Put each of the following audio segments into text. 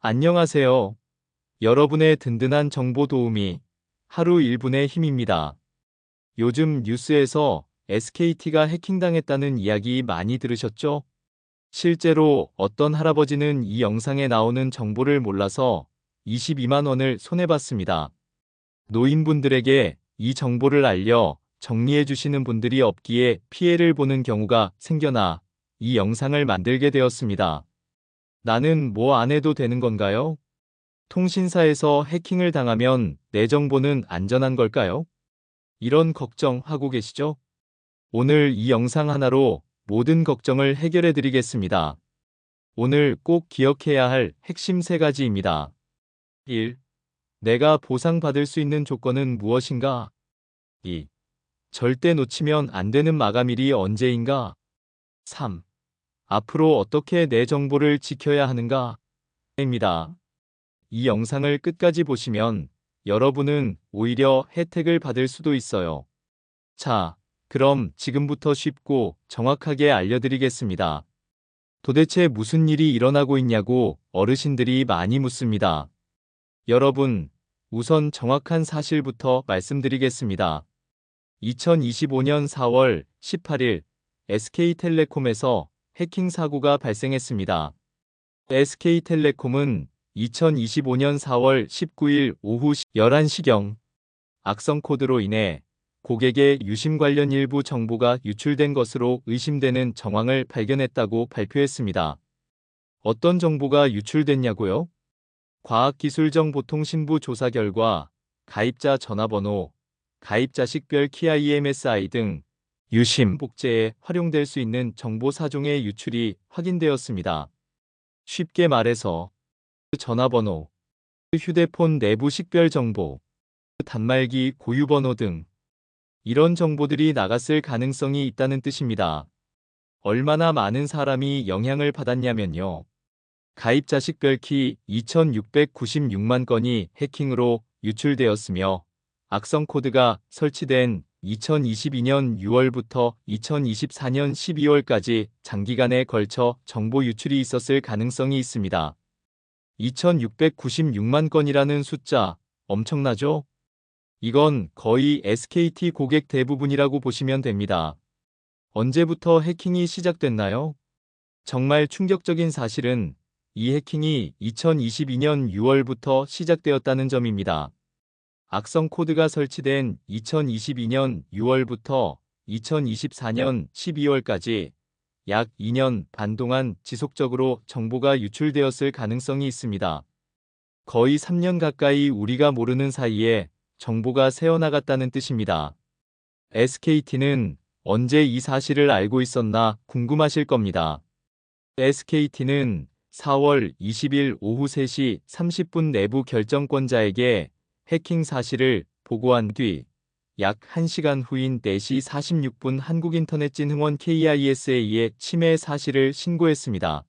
안녕하세요. 여러분의 든든한 정보 도우미 하루 1분의 힘입니다. 요즘 뉴스에서 SKT가 해킹당했다는 이야기 많이 들으셨죠? 실제로 어떤 할아버지는 이 영상에 나오는 정보를 몰라서 22만 원을 손해봤습니다. 노인분들에게 이 정보를 알려 정리해 주시는 분들이 없기에 피해를 보는 경우가 생겨나 이 영상을 만들게 되었습니다. 나는 뭐 안 해도 되는 건가요? 통신사에서 해킹을 당하면 내 정보는 안전한 걸까요? 이런 걱정하고 계시죠? 오늘 이 영상 하나로 모든 걱정을 해결해 드리겠습니다. 오늘 꼭 기억해야 할 핵심 3가지입니다. 1. 내가 보상받을 수 있는 조건은 무엇인가? 2. 절대 놓치면 안 되는 마감일이 언제인가? 3. 앞으로 어떻게 내 정보를 지켜야 하는가? 입니다. 이 영상을 끝까지 보시면 여러분은 오히려 혜택을 받을 수도 있어요. 자, 그럼 지금부터 쉽고 정확하게 알려드리겠습니다. 도대체 무슨 일이 일어나고 있냐고 어르신들이 많이 묻습니다. 여러분, 우선 정확한 사실부터 말씀드리겠습니다. 2025년 4월 18일 SK텔레콤에서 해킹 사고가 발생했습니다. SK텔레콤은 2025년 4월 19일 오후 11시경 악성 코드로 인해 고객의 유심 관련 일부 정보가 유출된 것으로 의심되는 정황을 발견했다고 발표했습니다. 어떤 정보가 유출됐냐고요? 과학기술정보통신부 조사 결과 가입자 전화번호, 가입자 식별 키 IMSI 등 유심 복제에 활용될 수 있는 정보 4종의 유출이 확인되었습니다. 쉽게 말해서 전화번호, 휴대폰 내부 식별 정보, 단말기 고유 번호 등 이런 정보들이 나갔을 가능성이 있다는 뜻입니다. 얼마나 많은 사람이 영향을 받았냐면요. 가입자 식별키 2696만 건이 해킹으로 유출되었으며 악성 코드가 설치된 2022년 6월부터 2024년 12월까지 장기간에 걸쳐 정보 유출이 있었을 가능성이 있습니다. 2696만 건이라는 숫자 엄청나죠? 이건 거의 SKT 고객 대부분이라고 보시면 됩니다. 언제부터 해킹이 시작됐나요? 정말 충격적인 사실은 이 해킹이 2022년 6월부터 시작되었다는 점입니다. 악성 코드가 설치된 2022년 6월부터 2024년 12월까지 약 2년 반 동안 지속적으로 정보가 유출되었을 가능성이 있습니다. 거의 3년 가까이 우리가 모르는 사이에 정보가 새어나갔다는 뜻입니다. SKT는 언제 이 사실을 알고 있었나 궁금하실 겁니다. SKT는 4월 20일 오후 3시 30분 내부 결정권자에게 해킹 사실을 보고한 뒤 약 1시간 후인 4시 46분 한국인터넷진흥원 KISA에 침해 사실을 신고했습니다.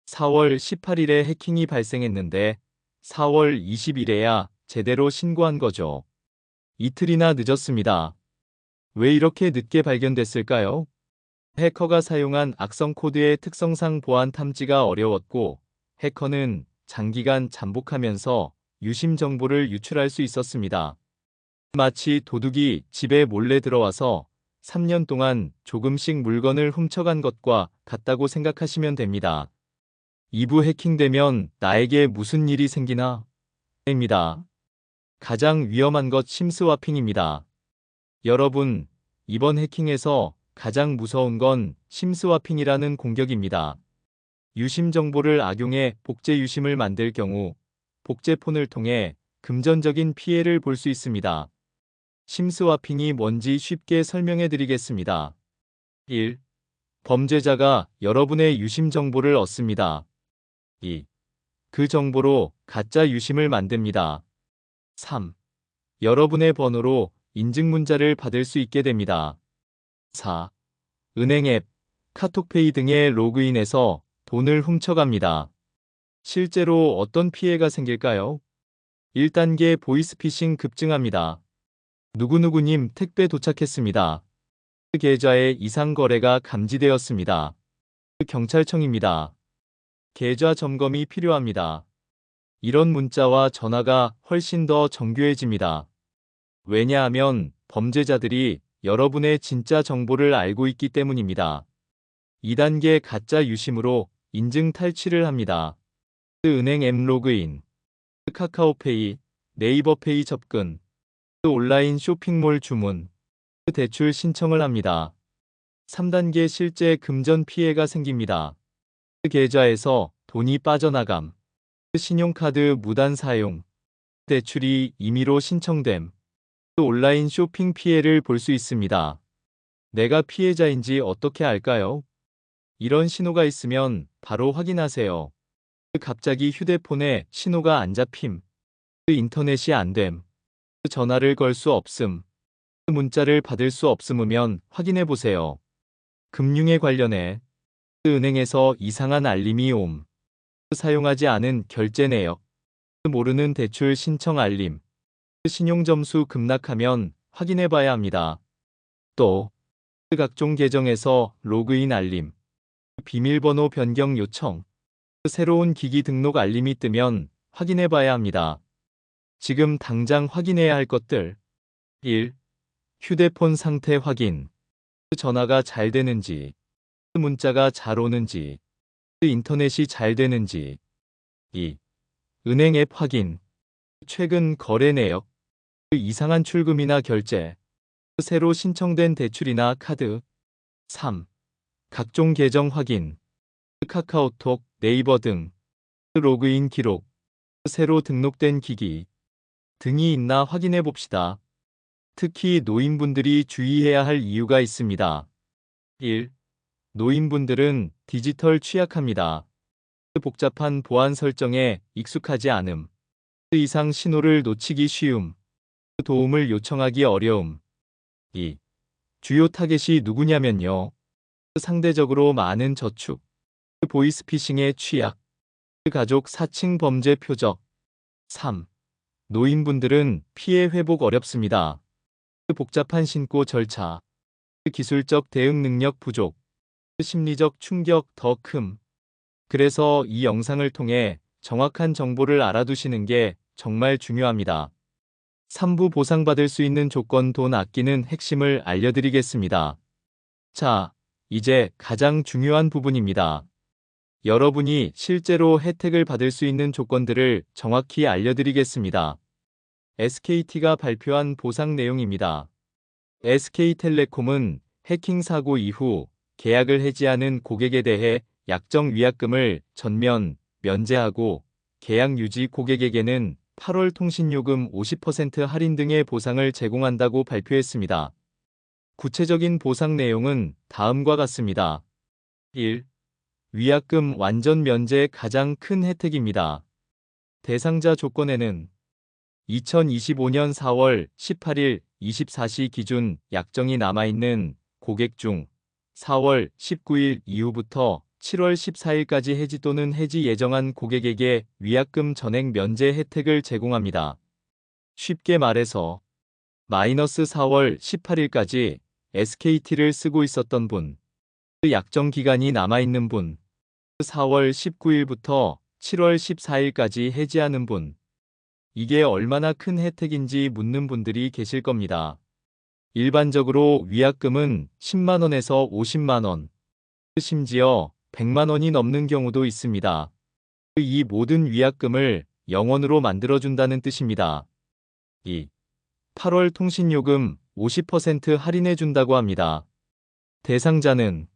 4월 18일에 해킹이 발생했는데 4월 20일에야 제대로 신고한 거죠. 이틀이나 늦었습니다. 왜 이렇게 늦게 발견됐을까요? 해커가 사용한 악성 코드의 특성상 보안 탐지가 어려웠고 해커는 장기간 잠복하면서 유심 정보를 유출할 수 있었습니다. 마치 도둑이 집에 몰래 들어와서 3년 동안 조금씩 물건을 훔쳐간 것과 같다고 생각하시면 됩니다. 2부 해킹되면 나에게 무슨 일이 생기나? 입니다. 가장 위험한 것 심스와핑입니다. 여러분, 이번 해킹에서 가장 무서운 건 심스와핑이라는 공격입니다. 유심 정보를 악용해 복제 유심을 만들 경우 복제폰을 통해 금전적인 피해를 볼 수 있습니다. 심스와핑이 뭔지 쉽게 설명해 드리겠습니다. 1. 범죄자가 여러분의 유심 정보를 얻습니다. 2. 그 정보로 가짜 유심을 만듭니다. 3. 여러분의 번호로 인증 문자를 받을 수 있게 됩니다. 4. 은행 앱, 카톡페이 등에 로그인해서 돈을 훔쳐갑니다. 실제로 어떤 피해가 생길까요? 1단계 보이스피싱 급증합니다. 누구누구님 택배 도착했습니다. 계좌에 이상 거래가 감지되었습니다. 경찰청입니다. 계좌 점검이 필요합니다. 이런 문자와 전화가 훨씬 더 정교해집니다. 왜냐하면 범죄자들이 여러분의 진짜 정보를 알고 있기 때문입니다. 2단계 가짜 유심으로 인증 탈취를 합니다. 은행 앱 로그인, 카카오페이, 네이버페이 접근, 온라인 쇼핑몰 주문, 대출 신청을 합니다. 3단계 실제 금전 피해가 생깁니다. 계좌에서 돈이 빠져나감, 신용카드 무단 사용, 대출이 임의로 신청됨, 온라인 쇼핑 피해를 볼 수 있습니다. 내가 피해자인지 어떻게 알까요? 이런 신호가 있으면 바로 확인하세요. 갑자기 휴대폰에 신호가 안 잡힘, 인터넷이 안 됨, 전화를 걸 수 없음, 문자를 받을 수 없음이면 확인해 보세요. 금융에 관련해 은행에서 이상한 알림이 옴, 사용하지 않은 결제 내역, 모르는 대출 신청 알림, 신용점수 급락하면 확인해 봐야 합니다. 또 각종 계정에서 로그인 알림, 비밀번호 변경 요청, 새로운 기기 등록 알림이 뜨면 확인해 봐야 합니다. 지금 당장 확인해야 할 것들 1. 휴대폰 상태 확인, 전화가 잘 되는지, 문자가 잘 오는지, 인터넷이 잘 되는지. 2. 은행 앱 확인, 최근 거래 내역, 이상한 출금이나 결제, 새로 신청된 대출이나 카드. 3. 각종 계정 확인, 카카오톡, 네이버 등 로그인 기록, 새로 등록된 기기 등이 있나 확인해 봅시다. 특히 노인분들이 주의해야 할 이유가 있습니다. 1. 노인분들은 디지털 취약합니다. 복잡한 보안 설정에 익숙하지 않음, 이상 신호를 놓치기 쉬움, 도움을 요청하기 어려움. 2. 주요 타겟이 누구냐면요. 상대적으로 많은 저축, 보이스피싱의 취약, 가족 사칭 범죄 표적. 3. 노인분들은 피해 회복 어렵습니다. 복잡한 신고 절차, 기술적 대응 능력 부족, 심리적 충격 더 큼. 그래서 이 영상을 통해 정확한 정보를 알아두시는 게 정말 중요합니다. 3부 보상받을 수 있는 조건 돈 아끼는 핵심을 알려드리겠습니다. 자, 이제 가장 중요한 부분입니다. 여러분이 실제로 혜택을 받을 수 있는 조건들을 정확히 알려드리겠습니다. SKT가 발표한 보상 내용입니다. SK텔레콤은 해킹 사고 이후 계약을 해지하는 고객에 대해 약정 위약금을 전면 면제하고 계약 유지 고객에게는 8월 통신요금 50% 할인 등의 보상을 제공한다고 발표했습니다. 구체적인 보상 내용은 다음과 같습니다. 1. 위약금 완전 면제의 가장 큰 혜택입니다. 대상자 조건에는 2025년 4월 18일 24시 기준 약정이 남아있는 고객 중 4월 19일 이후부터 7월 14일까지 해지 또는 해지 예정한 고객에게 위약금 전액 면제 혜택을 제공합니다. 쉽게 말해서 마이너스 4월 18일까지 SKT를 쓰고 있었던 분, 약정 기간이 남아있는 분, 4월 19일부터 7월 14일까지 해지하는 분, 이게 얼마나 큰 혜택인지 묻는 분들이 계실 겁니다. 일반적으로 위약금은 10만원에서 50만원, 심지어 100만원이 넘는 경우도 있습니다. 이 모든 위약금을 0원으로 만들어준다는 뜻입니다. 2. 8월 통신요금 50% 할인해준다고 합니다. 대상자는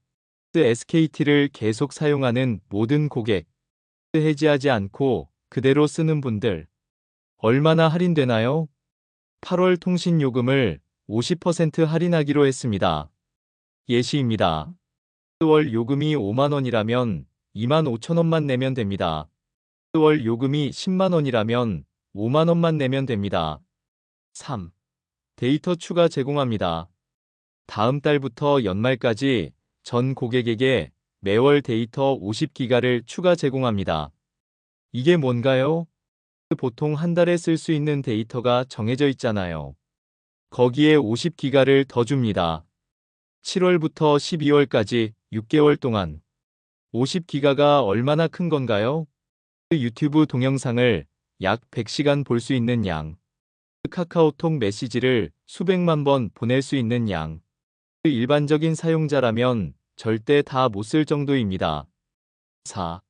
SKT를 계속 사용하는 모든 고객, 해지하지 않고 그대로 쓰는 분들. 얼마나 할인되나요? 8월 통신요금을 50% 할인하기로 했습니다. 예시입니다. 4월 요금이 5만원이라면 2만 5천원만 내면 됩니다. 4월 요금이 10만원이라면 5만원만 내면 됩니다. 3. 데이터 추가 제공합니다. 다음 달부터 연말까지 전 고객에게 매월 데이터 50기가를 추가 제공합니다. 이게 뭔가요? 보통 한 달에 쓸 수 있는 데이터가 정해져 있잖아요. 거기에 50기가를 더 줍니다. 7월부터 12월까지 6개월 동안 50기가가 얼마나 큰 건가요? 유튜브 동영상을 약 100시간 볼 수 있는 양. 카카오톡 메시지를 수백만 번 보낼 수 있는 양. 일반적인 사용자라면 절대 다 못 쓸 정도입니다. 4.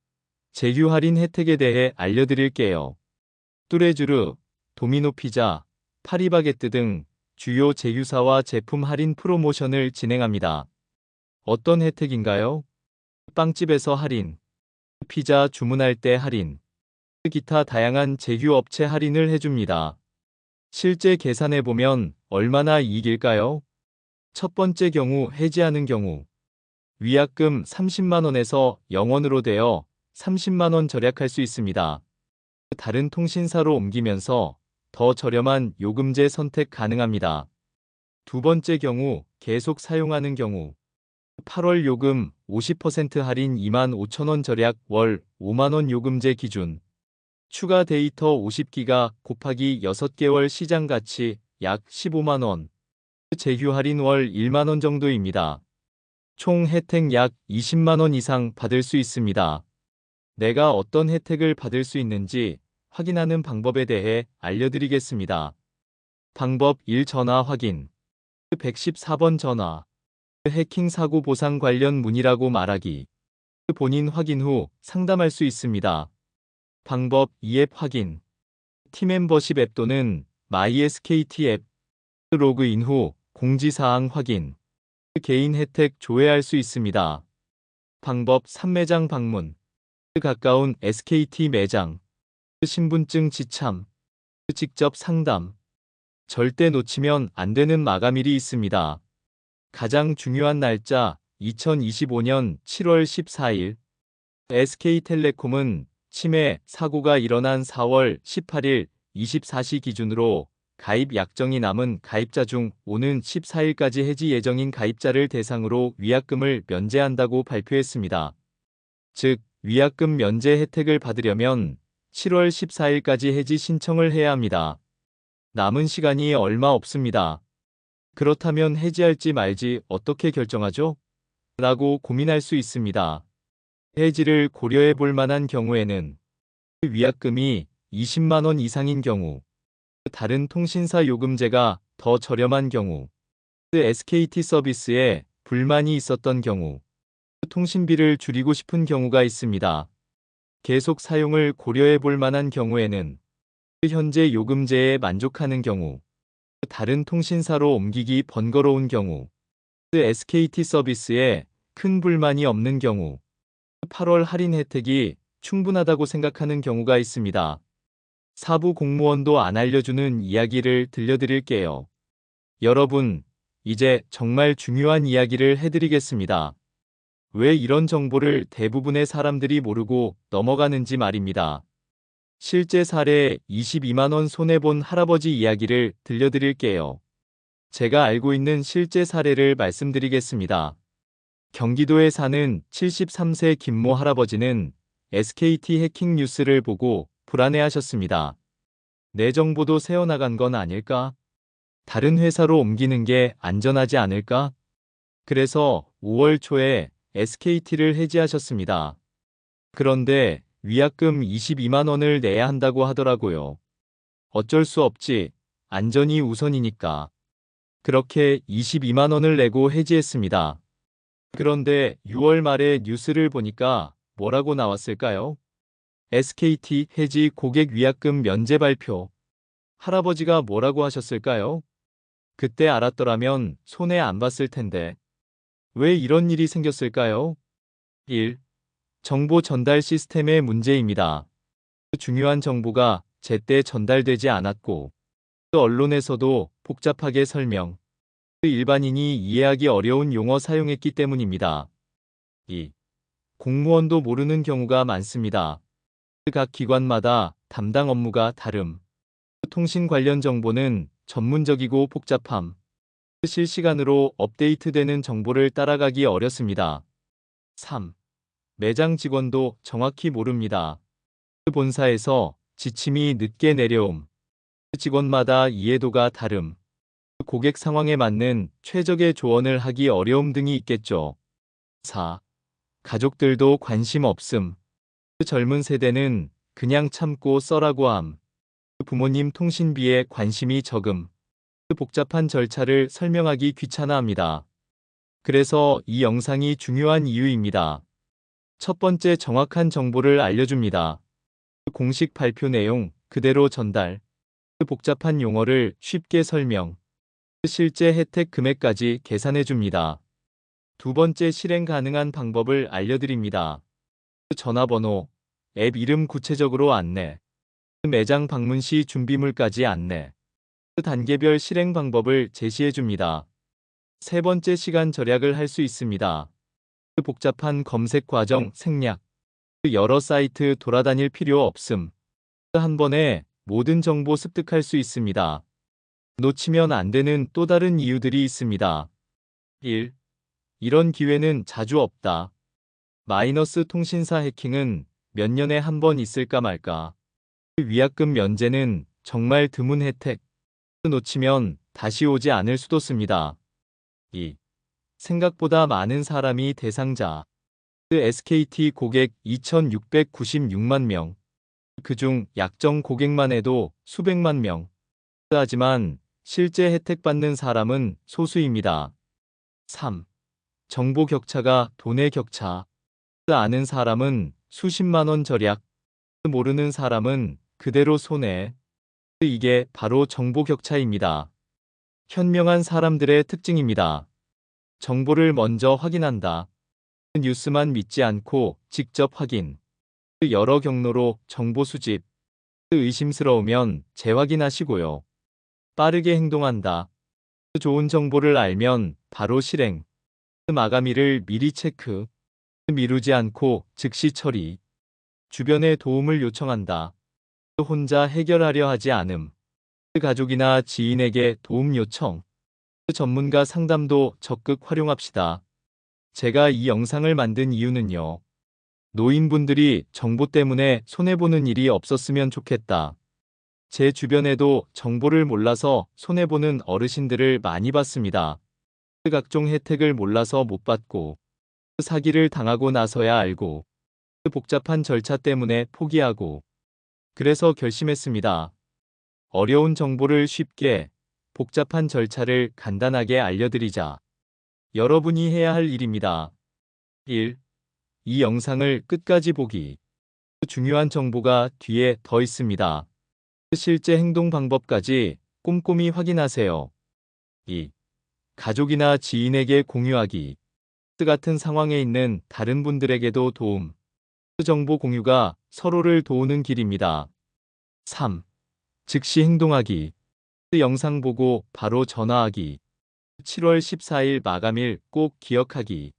제휴 할인 혜택에 대해 알려드릴게요. 뚜레쥬르, 도미노 피자, 파리바게뜨 등 주요 제휴사와 제품 할인 프로모션을 진행합니다. 어떤 혜택인가요? 빵집에서 할인, 피자 주문할 때 할인, 기타 다양한 제휴 업체 할인을 해줍니다. 실제 계산해보면 얼마나 이익일까요? 첫 번째 경우 해지하는 경우. 위약금 30만원에서 0원으로 되어 30만원 절약할 수 있습니다. 다른 통신사로 옮기면서 더 저렴한 요금제 선택 가능합니다. 두 번째 경우 계속 사용하는 경우. 8월 요금 50% 할인 25,000원 절약 월 5만원 요금제 기준. 추가 데이터 50기가 곱하기 6개월 시장 가치 약 15만원. 제휴 할인 월 1만원 정도입니다. 총 혜택 약 20만원 이상 받을 수 있습니다. 내가 어떤 혜택을 받을 수 있는지 확인하는 방법에 대해 알려드리겠습니다. 방법 1. 전화 확인. 114번 전화. 해킹 사고 보상 관련 문의라고 말하기. 본인 확인 후 상담할 수 있습니다. 방법 2. 앱 확인. 티멤버십 앱 또는 마이SKT 앱. 로그인 후 공지사항 확인. 개인 혜택 조회할 수 있습니다. 방법 3. 매장 방문. 가까운 SKT 매장. 신분증 지참. 직접 상담. 절대 놓치면 안 되는 마감일이 있습니다. 가장 중요한 날짜 2025년 7월 14일. SK텔레콤은 침해 사고가 일어난 4월 18일 24시 기준으로 가입 약정이 남은 가입자 중 오는 14일까지 해지 예정인 가입자를 대상으로 위약금을 면제한다고 발표했습니다. 즉, 위약금 면제 혜택을 받으려면 7월 14일까지 해지 신청을 해야 합니다. 남은 시간이 얼마 없습니다. 그렇다면 해지할지 말지 어떻게 결정하죠? 라고 고민할 수 있습니다. 해지를 고려해 볼 만한 경우에는 위약금이 20만원 이상인 경우, 다른 통신사 요금제가 더 저렴한 경우, SKT 서비스에 불만이 있었던 경우, 통신비를 줄이고 싶은 경우가 있습니다. 계속 사용을 고려해 볼 만한 경우에는 현재 요금제에 만족하는 경우, 다른 통신사로 옮기기 번거로운 경우, SKT 서비스에 큰 불만이 없는 경우, 8월 할인 혜택이 충분하다고 생각하는 경우가 있습니다. 사부 공무원도 안 알려주는 이야기를 들려드릴게요. 여러분, 이제 정말 중요한 이야기를 해드리겠습니다. 왜 이런 정보를 대부분의 사람들이 모르고 넘어가는지 말입니다. 실제 사례 22만원 손해본 할아버지 이야기를 들려드릴게요. 제가 알고 있는 실제 사례를 말씀드리겠습니다. 경기도에 사는 73세 김모 할아버지는 SKT 해킹 뉴스를 보고 불안해하셨습니다. 내 정보도 새어나간 건 아닐까? 다른 회사로 옮기는 게 안전하지 않을까? 그래서 5월 초에 SKT를 해지하셨습니다. 그런데 위약금 22만원을 내야 한다고 하더라고요. 어쩔 수 없지. 안전이 우선이니까. 그렇게 22만원을 내고 해지했습니다. 그런데 6월 말에 뉴스를 보니까 뭐라고 나왔을까요? SKT 해지 고객 위약금 면제 발표. 할아버지가 뭐라고 하셨을까요? 그때 알았더라면 손해 안 봤을 텐데. 왜 이런 일이 생겼을까요? 1. 정보 전달 시스템의 문제입니다. 중요한 정보가 제때 전달되지 않았고, 언론에서도 복잡하게 설명, 일반인이 이해하기 어려운 용어 사용했기 때문입니다. 2. 공무원도 모르는 경우가 많습니다. 각 기관마다 담당 업무가 다름. 통신 관련 정보는 전문적이고 복잡함. 실시간으로 업데이트되는 정보를 따라가기 어렵습니다. 3. 매장 직원도 정확히 모릅니다. 본사에서 지침이 늦게 내려옴. 직원마다 이해도가 다름. 고객 상황에 맞는 최적의 조언을 하기 어려움 등이 있겠죠. 4. 가족들도 관심 없음. 젊은 세대는 그냥 참고 써라고 함. 부모님 통신비에 관심이 적음. 복잡한 절차를 설명하기 귀찮아합니다. 그래서 이 영상이 중요한 이유입니다. 첫 번째, 정확한 정보를 알려줍니다. 공식 발표 내용 그대로 전달. 복잡한 용어를 쉽게 설명. 실제 혜택 금액까지 계산해줍니다. 두 번째, 실행 가능한 방법을 알려드립니다. 전화번호, 앱 이름 구체적으로 안내. 매장 방문 시 준비물까지 안내. 단계별 실행 방법을 제시해줍니다. 세 번째, 시간 절약을 할 수 있습니다. 복잡한 검색 과정 생략. 여러 사이트 돌아다닐 필요 없음. 한 번에 모든 정보 습득할 수 있습니다. 놓치면 안 되는 또 다른 이유들이 있습니다. 1. 이런 기회는 자주 없다. 마이너스 통신사 해킹은 몇 년에 한 번 있을까 말까. 위약금 면제는 정말 드문 혜택. 놓치면 다시 오지 않을 수도 씁니다. 2. 생각보다 많은 사람이 대상자. SKT 고객 2,696만 명. 그중 약정 고객만 해도 수백만 명. 하지만 실제 혜택 받는 사람은 소수입니다. 3. 정보 격차가 돈의 격차. 아는 사람은 수십만 원 절약. 모르는 사람은 그대로 손해. 이게 바로 정보 격차입니다. 현명한 사람들의 특징입니다. 정보를 먼저 확인한다. 뉴스만 믿지 않고 직접 확인. 여러 경로로 정보 수집. 의심스러우면 재확인하시고요. 빠르게 행동한다. 좋은 정보를 알면 바로 실행. 마감일을 미리 체크. 미루지 않고 즉시 처리. 주변에 도움을 요청한다. 혼자 해결하려 하지 않음. 가족이나 지인에게 도움 요청. 전문가 상담도 적극 활용합시다. 제가 이 영상을 만든 이유는요. 노인분들이 정보 때문에 손해보는 일이 없었으면 좋겠다. 제 주변에도 정보를 몰라서 손해보는 어르신들을 많이 봤습니다. 각종 혜택을 몰라서 못 받고, 사기를 당하고 나서야 알고, 복잡한 절차 때문에 포기하고, 그래서 결심했습니다. 어려운 정보를 쉽게, 복잡한 절차를 간단하게 알려드리자. 여러분이 해야 할 일입니다. 1. 이 영상을 끝까지 보기. 중요한 정보가 뒤에 더 있습니다. 실제 행동 방법까지 꼼꼼히 확인하세요. 2. 가족이나 지인에게 공유하기. 같은 상황에 있는 다른 분들에게도 도움. 정보 공유가 서로를 도우는 길입니다. 3. 즉시 행동하기. 영상 보고 바로 전화하기. 7월 14일 마감일 꼭 기억하기.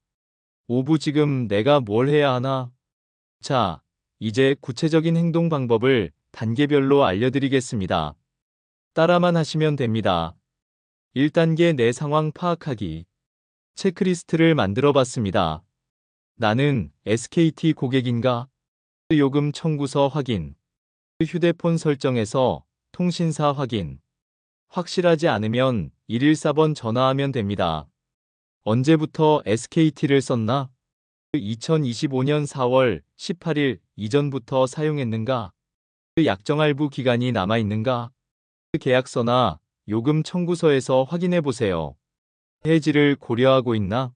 오부 지금 내가 뭘 해야 하나? 자, 이제 구체적인 행동 방법을 단계별로 알려드리겠습니다. 따라만 하시면 됩니다. 1단계 내 상황 파악하기. 체크리스트를 만들어 봤습니다. 나는 SKT 고객인가? 요금 청구서 확인. 휴대폰 설정에서 통신사 확인. 확실하지 않으면 114번 전화하면 됩니다. 언제부터 SKT를 썼나? 2025년 4월 18일 이전부터 사용했는가? 약정할부 기간이 남아있는가? 계약서나 요금 청구서에서 확인해 보세요. 해지를 고려하고 있나?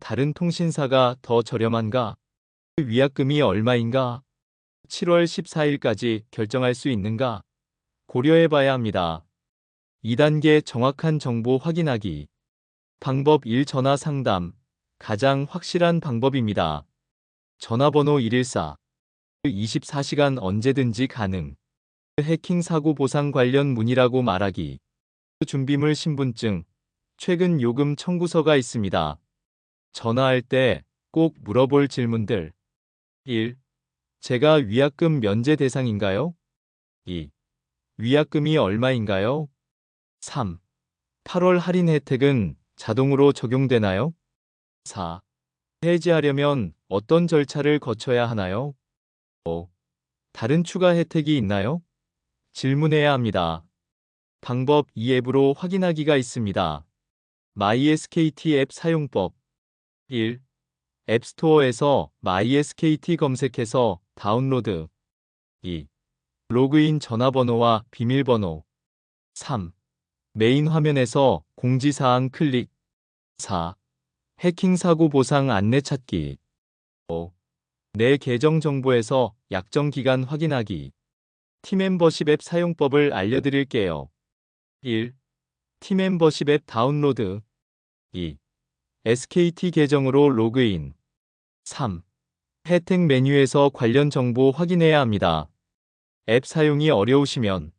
다른 통신사가 더 저렴한가? 위약금이 얼마인가? 7월 14일까지 결정할 수 있는가? 고려해 봐야 합니다. 2단계 정확한 정보 확인하기. 방법 1. 전화 상담. 가장 확실한 방법입니다. 전화번호 114. 24시간 언제든지 가능. 해킹 사고 보상 관련 문의라고 말하기. 준비물 신분증. 최근 요금 청구서가 있습니다. 전화할 때 꼭 물어볼 질문들. 1. 제가 위약금 면제 대상인가요? 2. 위약금이 얼마인가요? 3. 8월 할인 혜택은 자동으로 적용되나요? 4. 해지하려면 어떤 절차를 거쳐야 하나요? 5. 다른 추가 혜택이 있나요? 질문해야 합니다. 방법 2. 앱으로 확인하기가 있습니다. MySKT 앱 사용법. 1. 앱스토어에서 MySKT 검색해서 다운로드. 2. 로그인 전화번호와 비밀번호. 3. 메인 화면에서 공지사항 클릭. 4. 해킹 사고 보상 안내 찾기. 5. 내 계정 정보에서 약정 기간 확인하기. 팀멤버십 앱 사용법을 알려드릴게요. 1. 팀멤버십 앱 다운로드. 2. SKT 계정으로 로그인. 3. 혜택 메뉴에서 관련 정보 확인해야 합니다. 앱 사용이 어려우시면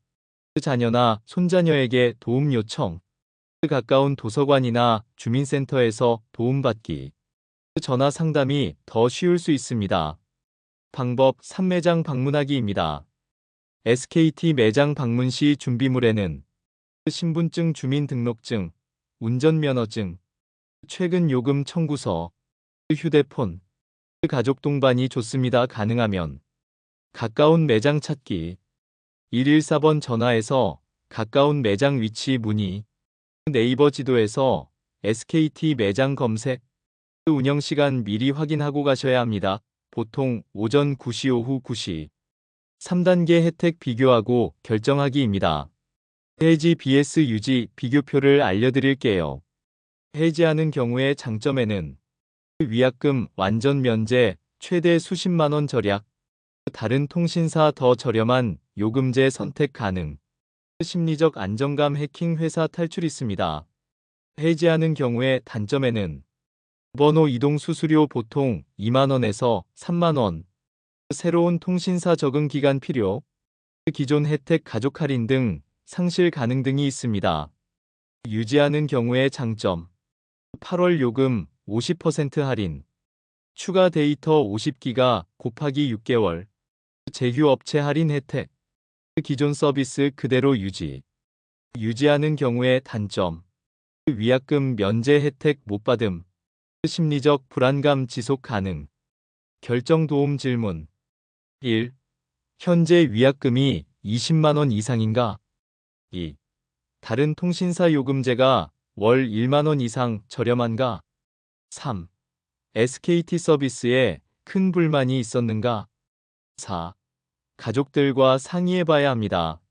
자녀나 손자녀에게 도움 요청. 가까운 도서관이나 주민센터에서 도움받기. 전화 상담이 더 쉬울 수 있습니다. 방법 3매장 방문하기입니다. SKT 매장 방문 시 준비물에는 신분증, 주민등록증, 운전면허증, 최근 요금 청구서, 휴대폰, 가족 동반이 좋습니다. 가능하면 가까운 매장 찾기. 114번 전화해서 가까운 매장 위치 문의. 네이버 지도에서 SKT 매장 검색. 운영시간 미리 확인하고 가셔야 합니다. 보통 오전 9시, 오후 9시. 3단계 혜택 비교하고 결정하기입니다. 해지 vs 유지 비교표를 알려드릴게요. 해지하는 경우의 장점에는 위약금 완전 면제, 최대 수십만원 절약, 다른 통신사 더 저렴한 요금제 선택 가능, 심리적 안정감, 해킹 회사 탈출 있습니다. 해지하는 경우의 단점에는 번호 이동 수수료 보통 2만원에서 3만원, 새로운 통신사 적응 기간 필요, 기존 혜택 가족 할인 등 상실 가능 등이 있습니다. 유지하는 경우의 장점. 8월 요금 50% 할인, 추가 데이터 50기가 곱하기 6개월, 제휴업체 할인 혜택, 기존 서비스 그대로 유지. 유지하는 경우의 단점. 위약금 면제 혜택 못 받음, 심리적 불안감 지속 가능. 결정 도움 질문. 1. 현재 위약금이 20만원 이상인가? 2. 다른 통신사 요금제가 월 1만원 이상 저렴한가? 3. SKT 서비스에 큰 불만이 있었는가? 4. 가족들과 상의해봐야 합니다.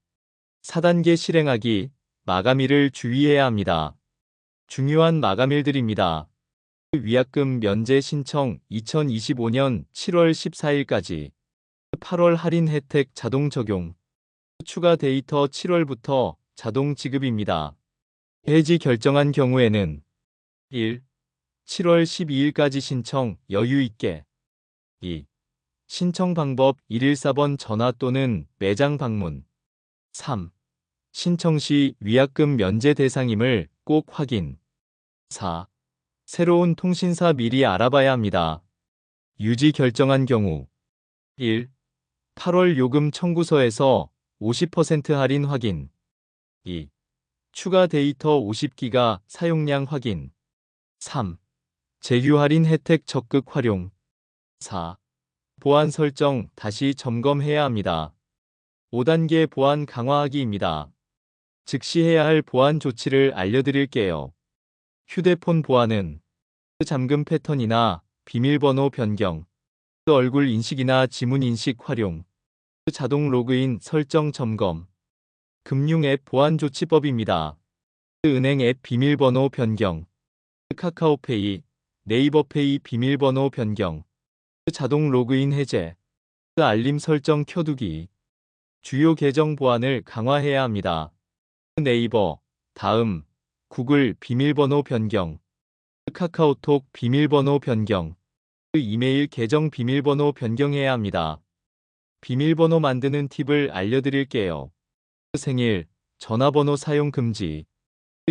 4단계 실행하기, 마감일을 주의해야 합니다. 중요한 마감일들입니다. 위약금 면제 신청 2025년 7월 14일까지. 8월 할인 혜택 자동 적용. 추가 데이터 7월부터 자동 지급입니다. 해지 결정한 경우에는 1. 7월 12일까지 신청 여유 있게. 2. 신청 방법 114번 전화 또는 매장 방문. 3. 신청 시 위약금 면제 대상임을 꼭 확인. 4. 새로운 통신사 미리 알아봐야 합니다. 유지 결정한 경우. 1. 8월 요금 청구서에서 50% 할인 확인. 2. 추가 데이터 50기가 사용량 확인. 3. 제휴 할인 혜택 적극 활용. 4. 보안 설정 다시 점검해야 합니다. 5단계 보안 강화하기입니다. 즉시 해야 할 보안 조치를 알려드릴게요. 휴대폰 보안은 잠금 패턴이나 비밀번호 변경, 얼굴 인식이나 지문 인식 활용, 자동 로그인 설정 점검, 금융 앱 보안 조치법입니다. 은행 앱 비밀번호 변경, 카카오페이, 네이버페이 비밀번호 변경, 자동 로그인 해제, 알림 설정 켜두기. 주요 계정 보안을 강화해야 합니다. 네이버, 다음, 구글 비밀번호 변경, 카카오톡 비밀번호 변경, 이메일 계정 비밀번호 변경해야 합니다. 비밀번호 만드는 팁을 알려드릴게요. 생일, 전화번호 사용 금지,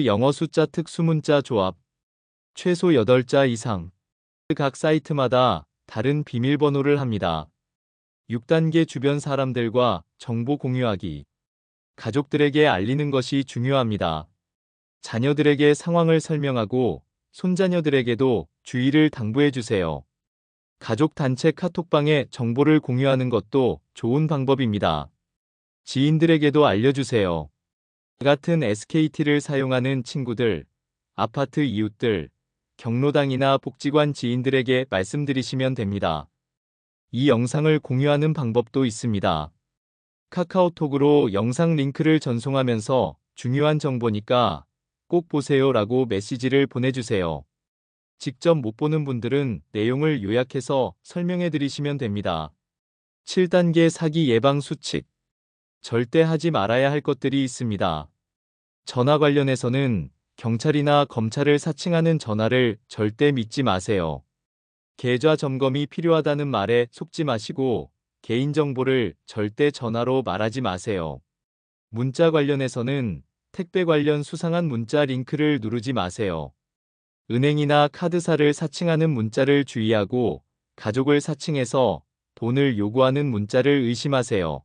영어 숫자 특수문자 조합, 최소 8자 이상. 각 사이트마다 다른 비밀번호를 합니다. 6단계 주변 사람들과 정보 공유하기. 가족들에게 알리는 것이 중요합니다. 자녀들에게 상황을 설명하고 손자녀들에게도 주의를 당부해 주세요. 가족 단체 카톡방에 정보를 공유하는 것도 좋은 방법입니다. 지인들에게도 알려주세요. 같은 SKT를 사용하는 친구들, 아파트 이웃들, 경로당이나 복지관 지인들에게 말씀드리시면 됩니다. 이 영상을 공유하는 방법도 있습니다. 카카오톡으로 영상 링크를 전송하면서 중요한 정보니까 꼭 보세요라고 메시지를 보내주세요. 직접 못 보는 분들은 내용을 요약해서 설명해 드리시면 됩니다. 7단계 사기 예방 수칙. 절대 하지 말아야 할 것들이 있습니다. 전화 관련해서는 경찰이나 검찰을 사칭하는 전화를 절대 믿지 마세요. 계좌 점검이 필요하다는 말에 속지 마시고 개인정보를 절대 전화로 말하지 마세요. 문자 관련해서는 택배 관련 수상한 문자 링크를 누르지 마세요. 은행이나 카드사를 사칭하는 문자를 주의하고 가족을 사칭해서 돈을 요구하는 문자를 의심하세요.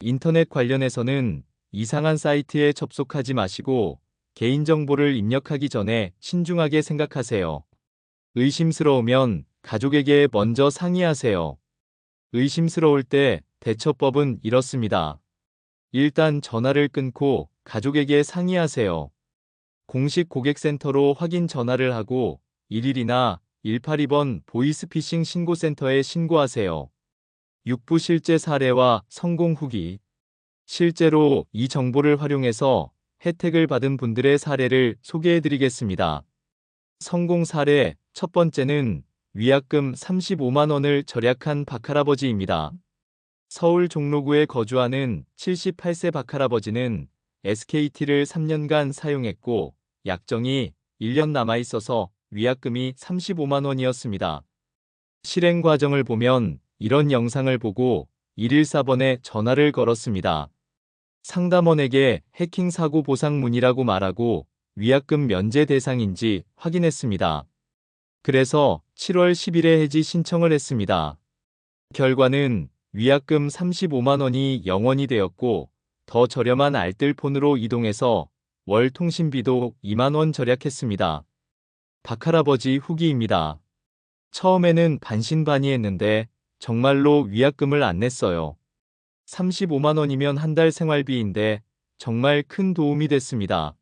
인터넷 관련해서는 이상한 사이트에 접속하지 마시고 개인정보를 입력하기 전에 신중하게 생각하세요. 의심스러우면 가족에게 먼저 상의하세요. 의심스러울 때 대처법은 이렇습니다. 일단 전화를 끊고 가족에게 상의하세요. 공식 고객센터로 확인 전화를 하고 11이나 182번 보이스피싱 신고센터에 신고하세요. 6부 실제 사례와 성공 후기. 실제로 이 정보를 활용해서 혜택을 받은 분들의 사례를 소개해 드리겠습니다. 성공 사례 첫 번째는 위약금 35만 원을 절약한 박할아버지입니다. 서울 종로구에 거주하는 78세 박할아버지는 SKT를 3년간 사용했고 약정이 1년 남아 있어서 위약금이 35만 원이었습니다. 실행 과정을 보면 이런 영상을 보고 114번에 전화를 걸었습니다. 상담원에게 해킹 사고 보상 문의라고 말하고 위약금 면제 대상인지 확인했습니다. 그래서 7월 10일에 해지 신청을 했습니다. 결과는 위약금 35만 원이 0원이 되었고 더 저렴한 알뜰폰으로 이동해서 월 통신비도 2만 원 절약했습니다. 박할아버지 후기입니다. 처음에는 반신반의했는데 정말로 위약금을 안 냈어요. 35만 원이면 한 달 생활비인데 정말 큰 도움이 됐습니다.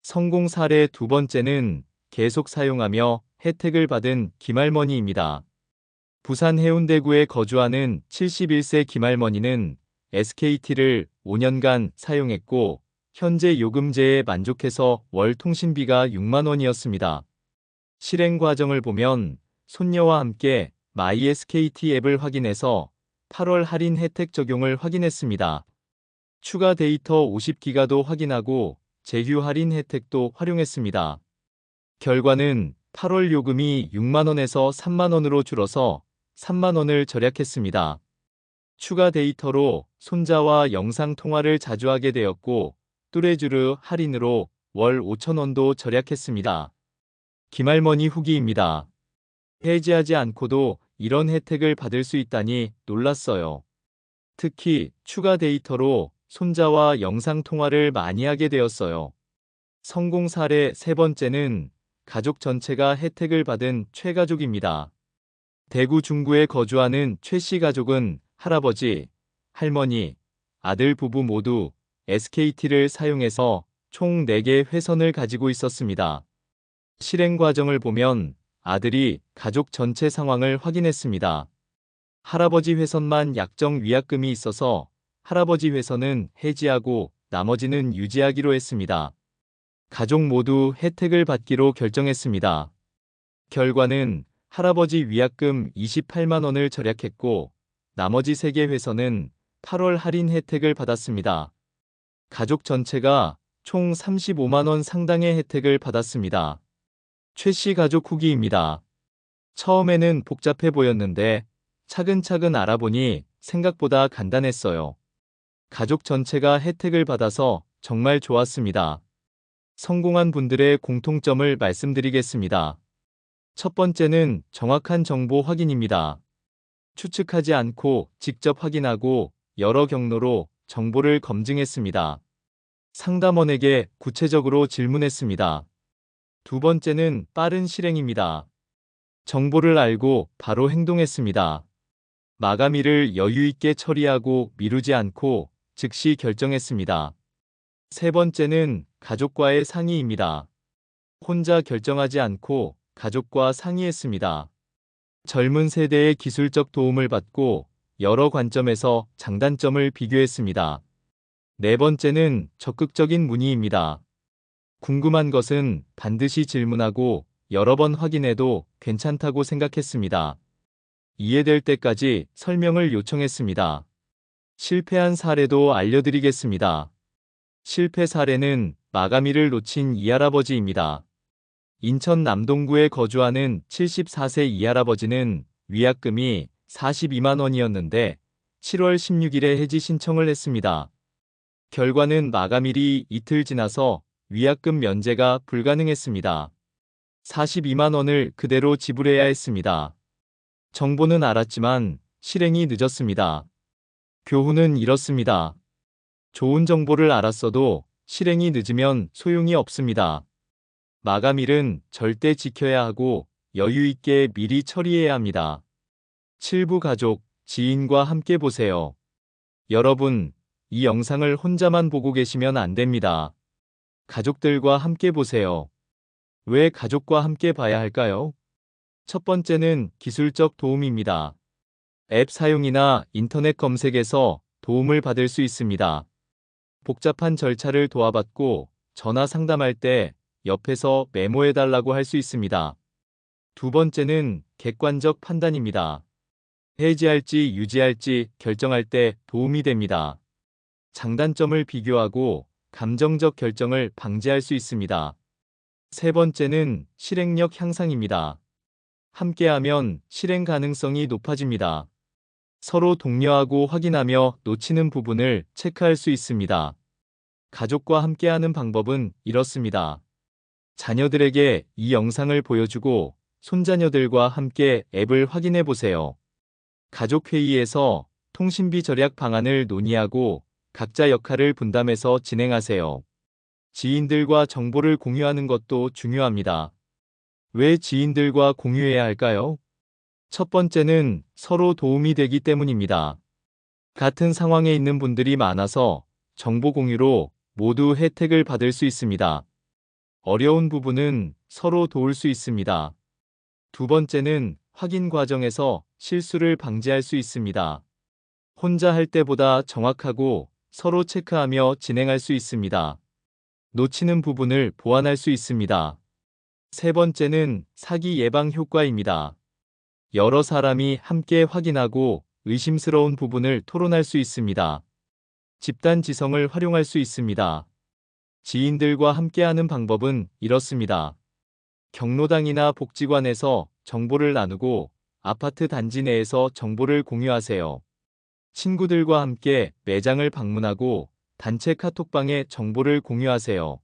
성공 사례 두 번째는 계속 사용하며 혜택을 받은 김할머니입니다. 부산 해운대구에 거주하는 71세 김할머니는 SKT를 5년간 사용했고 현재 요금제에 만족해서 월 통신비가 6만 원이었습니다. 실행 과정을 보면 손녀와 함께 마이 SKT 앱을 확인해서 8월 할인 혜택 적용을 확인했습니다. 추가 데이터 50기가도 확인하고 제휴 할인 혜택도 활용했습니다. 결과는 8월 요금이 6만 원에서 3만 원으로 줄어서 3만 원을 절약했습니다. 추가 데이터로 손자와 영상 통화를 자주 하게 되었고 뚜레쥬르 할인으로 월 5천 원도 절약했습니다. 김할머니 후기입니다. 해지하지 않고도 이런 혜택을 받을 수 있다니 놀랐어요. 특히 추가 데이터로 손자와 영상 통화를 많이 하게 되었어요. 성공 사례 세 번째는 가족 전체가 혜택을 받은 최가족입니다. 대구 중구에 거주하는 최씨 가족은 할아버지, 할머니, 아들 부부 모두 SKT를 사용해서 총 4개 회선을 가지고 있었습니다. 실행 과정을 보면 아들이 가족 전체 상황을 확인했습니다. 할아버지 회선만 약정 위약금이 있어서 할아버지 회선은 해지하고 나머지는 유지하기로 했습니다. 가족 모두 혜택을 받기로 결정했습니다. 결과는 할아버지 위약금 28만 원을 절약했고 나머지 3개 회선은 8월 할인 혜택을 받았습니다. 가족 전체가 총 35만 원 상당의 혜택을 받았습니다. 최씨 가족 후기입니다. 처음에는 복잡해 보였는데 차근차근 알아보니 생각보다 간단했어요. 가족 전체가 혜택을 받아서 정말 좋았습니다. 성공한 분들의 공통점을 말씀드리겠습니다. 첫 번째는 정확한 정보 확인입니다. 추측하지 않고 직접 확인하고 여러 경로로 정보를 검증했습니다. 상담원에게 구체적으로 질문했습니다. 두 번째는 빠른 실행입니다. 정보를 알고 바로 행동했습니다. 마감일을 여유 있게 처리하고 미루지 않고 즉시 결정했습니다. 세 번째는 가족과의 상의입니다. 혼자 결정하지 않고 가족과 상의했습니다. 젊은 세대의 기술적 도움을 받고 여러 관점에서 장단점을 비교했습니다. 네 번째는 적극적인 문의입니다. 궁금한 것은 반드시 질문하고 여러 번 확인해도 괜찮다고 생각했습니다. 이해될 때까지 설명을 요청했습니다. 실패한 사례도 알려드리겠습니다. 실패 사례는 마가미를 놓친 이 할아버지입니다. 인천 남동구에 거주하는 74세 이 할아버지는 위약금이 42만 원이었는데 7월 16일에 해지 신청을 했습니다. 결과는 마감일이 이틀 지나서 위약금 면제가 불가능했습니다. 42만 원을 그대로 지불해야 했습니다. 정보는 알았지만 실행이 늦었습니다. 교훈은 이렇습니다. 좋은 정보를 알았어도 실행이 늦으면 소용이 없습니다. 마감일은 절대 지켜야 하고 여유 있게 미리 처리해야 합니다. 7부 가족, 지인과 함께 보세요. 여러분, 이 영상을 혼자만 보고 계시면 안 됩니다. 가족들과 함께 보세요. 왜 가족과 함께 봐야 할까요? 첫 번째는 기술적 도움입니다. 앱 사용이나 인터넷 검색에서 도움을 받을 수 있습니다. 복잡한 절차를 도와받고 전화 상담할 때 옆에서 메모해달라고 할 수 있습니다. 두 번째는 객관적 판단입니다. 해지할지 유지할지 결정할 때 도움이 됩니다. 장단점을 비교하고 감정적 결정을 방지할 수 있습니다. 세 번째는 실행력 향상입니다. 함께하면 실행 가능성이 높아집니다. 서로 독려하고 확인하며 놓치는 부분을 체크할 수 있습니다. 가족과 함께하는 방법은 이렇습니다. 자녀들에게 이 영상을 보여주고 손자녀들과 함께 앱을 확인해 보세요. 가족회의에서 통신비 절약 방안을 논의하고 각자 역할을 분담해서 진행하세요. 지인들과 정보를 공유하는 것도 중요합니다. 왜 지인들과 공유해야 할까요? 첫 번째는 서로 도움이 되기 때문입니다. 같은 상황에 있는 분들이 많아서 정보 공유로 모두 혜택을 받을 수 있습니다. 어려운 부분은 서로 도울 수 있습니다. 두 번째는 확인 과정에서 실수를 방지할 수 있습니다. 혼자 할 때보다 정확하고 서로 체크하며 진행할 수 있습니다. 놓치는 부분을 보완할 수 있습니다. 세 번째는 사기 예방 효과입니다. 여러 사람이 함께 확인하고 의심스러운 부분을 토론할 수 있습니다. 집단 지성을 활용할 수 있습니다. 지인들과 함께하는 방법은 이렇습니다. 경로당이나 복지관에서 정보를 나누고 아파트 단지 내에서 정보를 공유하세요. 친구들과 함께 매장을 방문하고 단체 카톡방에 정보를 공유하세요.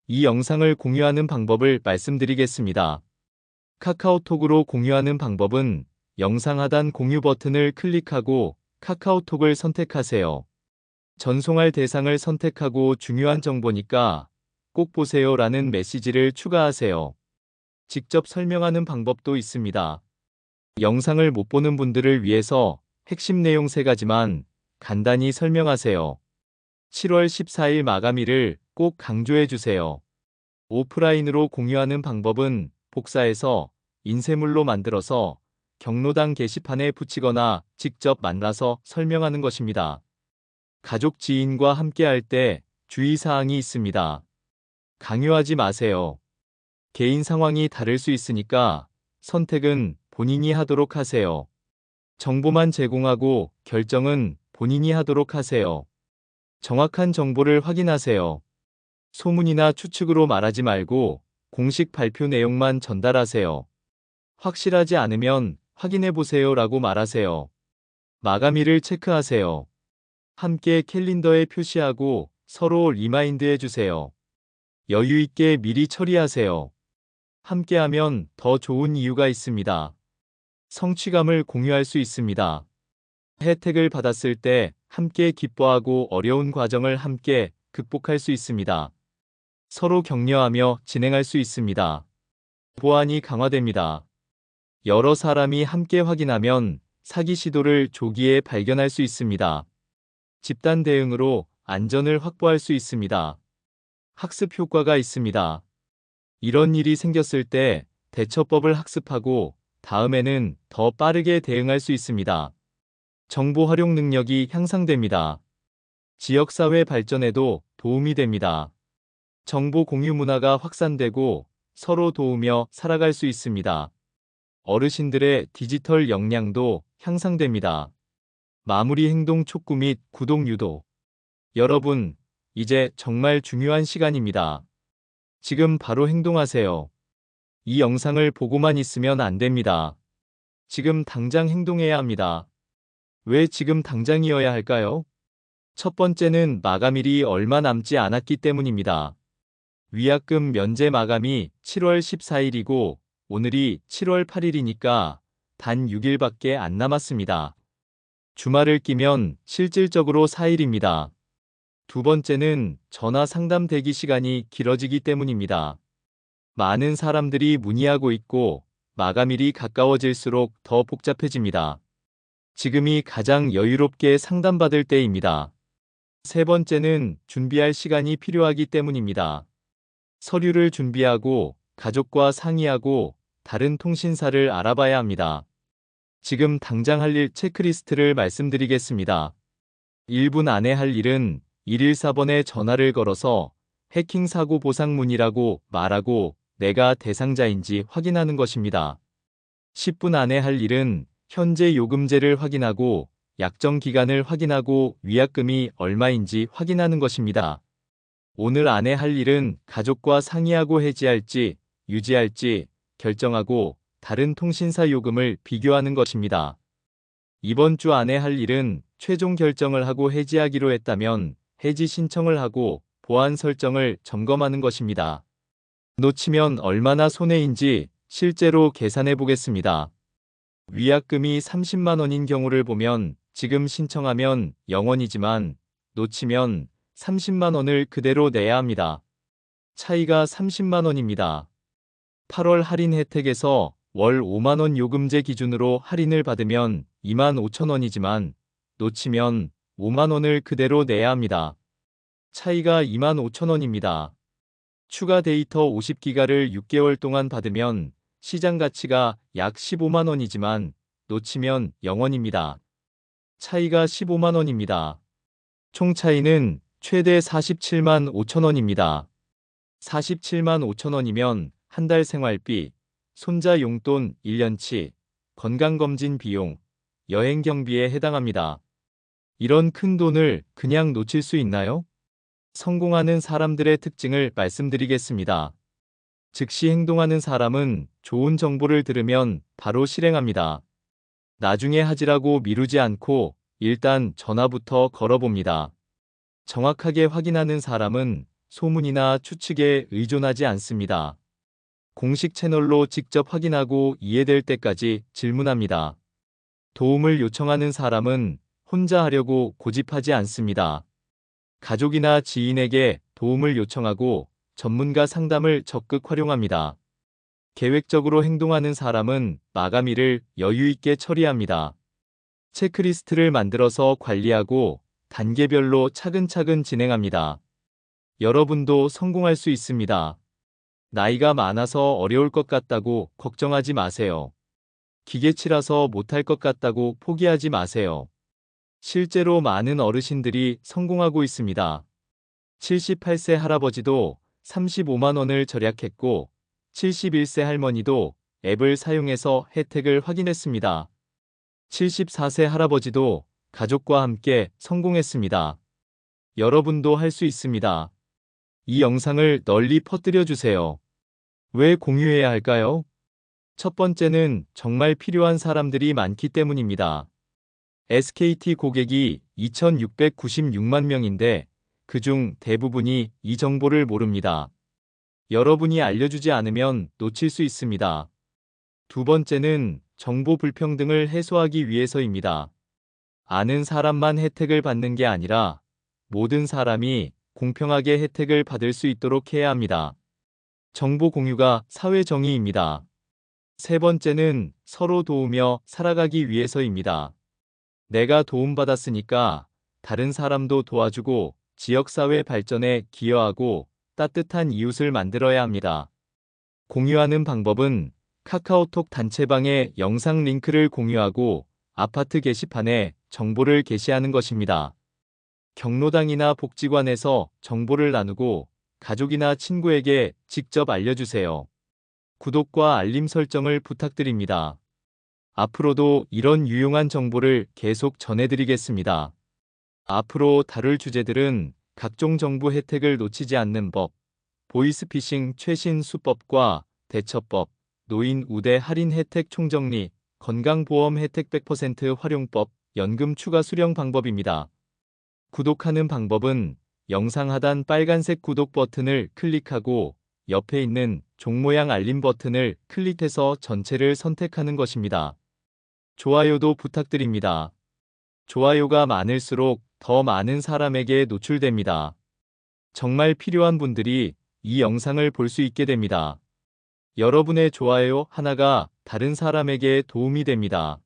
이 영상을 공유하는 방법을 말씀드리겠습니다. 카카오톡으로 공유하는 방법은 영상 하단 공유 버튼을 클릭하고 카카오톡을 선택하세요. 전송할 대상을 선택하고 중요한 정보니까 꼭 보세요 라는 메시지를 추가하세요. 직접 설명하는 방법도 있습니다. 영상을 못 보는 분들을 위해서 핵심 내용 3가지만 간단히 설명하세요. 7월 14일 마감일을 꼭 강조해 주세요. 오프라인으로 공유하는 방법은 복사해서 인쇄물로 만들어서 경로당 게시판에 붙이거나 직접 만나서 설명하는 것입니다. 가족 지인과 함께할 때 주의사항이 있습니다. 강요하지 마세요. 개인 상황이 다를 수 있으니까 선택은 본인이 하도록 하세요. 정보만 제공하고 결정은 본인이 하도록 하세요. 정확한 정보를 확인하세요. 소문이나 추측으로 말하지 말고 공식 발표 내용만 전달하세요. 확실하지 않으면 확인해 보세요 라고 말하세요. 마감일을 체크하세요. 함께 캘린더에 표시하고 서로 리마인드 해주세요. 여유 있게 미리 처리하세요. 함께하면 더 좋은 이유가 있습니다. 성취감을 공유할 수 있습니다. 혜택을 받았을 때 함께 기뻐하고 어려운 과정을 함께 극복할 수 있습니다. 서로 격려하며 진행할 수 있습니다. 보안이 강화됩니다. 여러 사람이 함께 확인하면 사기 시도를 조기에 발견할 수 있습니다. 집단 대응으로 안전을 확보할 수 있습니다. 학습 효과가 있습니다. 이런 일이 생겼을 때 대처법을 학습하고 다음에는 더 빠르게 대응할 수 있습니다. 정보 활용 능력이 향상됩니다. 지역사회 발전에도 도움이 됩니다. 정보 공유 문화가 확산되고 서로 도우며 살아갈 수 있습니다. 어르신들의 디지털 역량도 향상됩니다. 마무리 행동 촉구 및 구독 유도. 여러분, 이제 정말 중요한 시간입니다. 지금 바로 행동하세요. 이 영상을 보고만 있으면 안 됩니다. 지금 당장 행동해야 합니다. 왜 지금 당장이어야 할까요? 첫 번째는 마감일이 얼마 남지 않았기 때문입니다. 위약금 면제 마감이 7월 14일이고 오늘이 7월 8일이니까 단 6일밖에 안 남았습니다. 주말을 끼면 실질적으로 4일입니다. 두 번째는 전화 상담 대기 시간이 길어지기 때문입니다. 많은 사람들이 문의하고 있고 마감일이 가까워질수록 더 복잡해집니다. 지금이 가장 여유롭게 상담받을 때입니다. 세 번째는 준비할 시간이 필요하기 때문입니다. 서류를 준비하고 가족과 상의하고 다른 통신사를 알아봐야 합니다. 지금 당장 할 일 체크리스트를 말씀드리겠습니다. 1분 안에 할 일은 114번에 전화를 걸어서 해킹 사고 보상 문의라고 말하고 내가 대상자인지 확인하는 것입니다. 10분 안에 할 일은 현재 요금제를 확인하고 약정 기간을 확인하고 위약금이 얼마인지 확인하는 것입니다. 오늘 안에 할 일은 가족과 상의하고 해지할지 유지할지 결정하고 다른 통신사 요금을 비교하는 것입니다. 이번 주 안에 할 일은 최종 결정을 하고 해지하기로 했다면 해지 신청을 하고 보안 설정을 점검하는 것입니다. 놓치면 얼마나 손해인지 실제로 계산해 보겠습니다. 위약금이 30만 원인 경우를 보면 지금 신청하면 0원이지만 놓치면 30만 원을 그대로 내야 합니다. 차이가 30만 원입니다. 8월 할인 혜택에서 월 5만 원 요금제 기준으로 할인을 받으면 2만 5천 원이지만 놓치면 5만 원을 그대로 내야 합니다. 차이가 2만 5천 원입니다. 추가 데이터 50기가를 6개월 동안 받으면 시장 가치가 약 15만 원이지만 놓치면 0원입니다. 차이가 15만 원입니다. 총 차이는 최대 47만 5천 원입니다. 47만 5천 원이면 한 달 생활비, 손자 용돈 1년치, 건강검진 비용, 여행 경비에 해당합니다. 이런 큰 돈을 그냥 놓칠 수 있나요? 성공하는 사람들의 특징을 말씀드리겠습니다. 즉시 행동하는 사람은 좋은 정보를 들으면 바로 실행합니다. 나중에 하지라고 미루지 않고 일단 전화부터 걸어봅니다. 정확하게 확인하는 사람은 소문이나 추측에 의존하지 않습니다. 공식 채널로 직접 확인하고 이해될 때까지 질문합니다. 도움을 요청하는 사람은 혼자 하려고 고집하지 않습니다. 가족이나 지인에게 도움을 요청하고 전문가 상담을 적극 활용합니다. 계획적으로 행동하는 사람은 마감일을 여유 있게 처리합니다. 체크리스트를 만들어서 관리하고 단계별로 차근차근 진행합니다. 여러분도 성공할 수 있습니다. 나이가 많아서 어려울 것 같다고 걱정하지 마세요. 기계치라서 못할 것 같다고 포기하지 마세요. 실제로 많은 어르신들이 성공하고 있습니다. 78세 할아버지도 35만 원을 절약했고 71세 할머니도 앱을 사용해서 혜택을 확인했습니다. 74세 할아버지도 가족과 함께 성공했습니다. 여러분도 할 수 있습니다. 이 영상을 널리 퍼뜨려 주세요. 왜 공유해야 할까요? 첫 번째는 정말 필요한 사람들이 많기 때문입니다. SKT 고객이 2,696만 명인데 그중 대부분이 이 정보를 모릅니다. 여러분이 알려주지 않으면 놓칠 수 있습니다. 두 번째는 정보 불평등을 해소하기 위해서입니다. 아는 사람만 혜택을 받는 게 아니라 모든 사람이 공평하게 혜택을 받을 수 있도록 해야 합니다. 정보 공유가 사회 정의입니다. 세 번째는 서로 도우며 살아가기 위해서입니다. 내가 도움받았으니까 다른 사람도 도와주고 지역사회 발전에 기여하고 따뜻한 이웃을 만들어야 합니다. 공유하는 방법은 카카오톡 단체방에 영상 링크를 공유하고 아파트 게시판에 정보를 게시하는 것입니다. 경로당이나 복지관에서 정보를 나누고 가족이나 친구에게 직접 알려주세요. 구독과 알림 설정을 부탁드립니다. 앞으로도 이런 유용한 정보를 계속 전해드리겠습니다. 앞으로 다룰 주제들은 각종 정부 혜택을 놓치지 않는 법, 보이스피싱 최신 수법과 대처법, 노인 우대 할인 혜택 총정리, 건강보험 혜택 100% 활용법, 연금 추가 수령 방법입니다. 구독하는 방법은 영상 하단 빨간색 구독 버튼을 클릭하고 옆에 있는 종 모양 알림 버튼을 클릭해서 전체를 선택하는 것입니다. 좋아요도 부탁드립니다. 좋아요가 많을수록 더 많은 사람에게 노출됩니다. 정말 필요한 분들이 이 영상을 볼 수 있게 됩니다. 여러분의 좋아요 하나가 다른 사람에게 도움이 됩니다.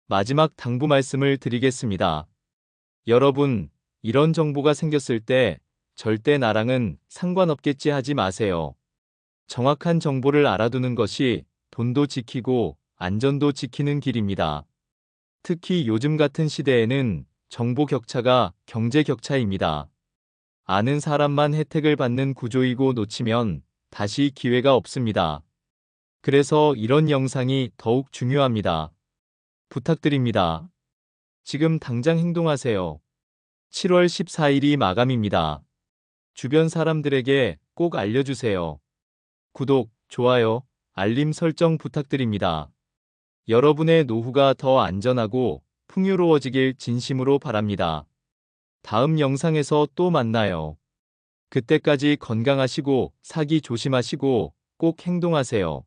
마지막 당부 말씀을 드리겠습니다. 여러분, 이런 정보가 생겼을 때 절대 나랑은 상관없겠지 하지 마세요. 정확한 정보를 알아두는 것이 돈도 지키고 안전도 지키는 길입니다. 특히 요즘 같은 시대에는 정보 격차가 경제 격차입니다. 아는 사람만 혜택을 받는 구조이고 놓치면 다시 기회가 없습니다. 그래서 이런 영상이 더욱 중요합니다. 부탁드립니다. 지금 당장 행동하세요. 7월 14일이 마감입니다. 주변 사람들에게 꼭 알려주세요. 구독, 좋아요, 알림 설정 부탁드립니다. 여러분의 노후가 더 안전하고 풍요로워지길 진심으로 바랍니다. 다음 영상에서 또 만나요. 그때까지 건강하시고 사기 조심하시고 꼭 행동하세요.